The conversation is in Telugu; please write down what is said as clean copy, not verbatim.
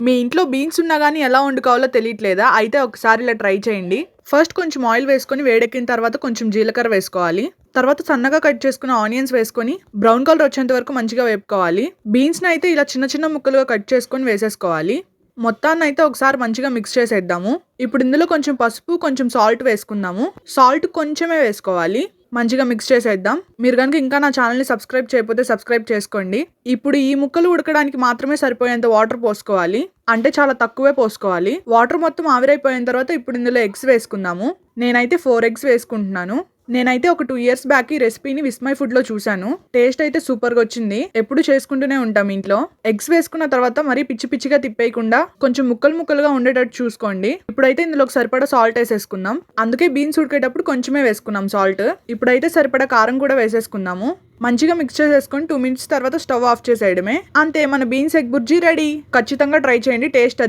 మీ ఇంట్లో బీన్స్ ఉన్నా గానీ ఎలా వండుకోవాలో తెలియట్లేదా? అయితే ఒకసారి ఇలా ట్రై చేయండి. ఫస్ట్ కొంచెం ఆయిల్ వేసుకొని వేడెక్కిన తర్వాత కొంచెం జీలకర్ర వేసుకోవాలి. తర్వాత సన్నగా కట్ చేసుకున్న ఆనియన్స్ వేసుకొని బ్రౌన్ కలర్ వచ్చేంత వరకు మంచిగా వేపుకోవాలి. బీన్స్‌ని అయితే ఇలా చిన్న చిన్న ముక్కలుగా కట్ చేసుకొని వేసేసుకోవాలి. మొత్తాన్నయితే ఒకసారి మంచిగా మిక్స్ చేసేద్దాము. ఇప్పుడు ఇందులో కొంచెం పసుపు, కొంచెం సాల్ట్ వేసుకుందాము. సాల్ట్ కొంచెమే వేసుకోవాలి. మంచిగా మిక్స్ చేసేద్దాం. మీరు గనుక ఇంకా నా ఛానల్‌ని సబ్స్క్రైబ్ చేయకపోతే సబ్స్క్రైబ్ చేసుకోండి. ఇప్పుడు ఈ ముక్కలు ఉడకడానికి మాత్రమే సరిపోయేంత వాటర్ పోసుకోవాలి. అంటే చాలా తక్కువే పోసుకోవాలి. వాటర్ మొత్తం ఆవిరైపోయిన తర్వాత ఇప్పుడు ఇందులో ఎగ్స్ వేసుకుందాము. నేనైతే 4 ఎగ్స్ వేసుకుంటున్నాను. నేనైతే ఒక 2 ఇయర్స్ బ్యాక్ ఈ రెసిపీని విస్మయ్ ఫుడ్‌లో చూశాను. టేస్ట్ అయితే సూపర్‌గా వచ్చింది. ఎప్పుడు చేసుకుంటూనే ఉంటాం ఇంట్లో. ఎగ్స్ వేసుకున్న తర్వాత మరీ పిచ్చి పిచ్చిగా తిప్పేయకుండా కొంచెం ముక్కలు ముక్కలుగా ఉండేటట్టు చూసుకోండి. ఇప్పుడైతే ఇందులోకి సరిపడా సాల్ట్ వేసేసుకుందాం. అందుకే బీన్స్ ఉడికేటప్పుడు కొంచెమే వేసుకున్నాం సాల్ట్. ఇప్పుడైతే సరిపడా కారం కూడా వేసేసుకుందాము. మంచిగా మిక్స్ చేసేసుకొని 2 మినిట్స్ తర్వాత స్టవ్ ఆఫ్ చేసేయడమే. అంతే, మన బీన్స్ ఎగ్ బుర్జీ రెడీ. ఖచ్చితంగా ట్రై చేయండి. టేస్ట్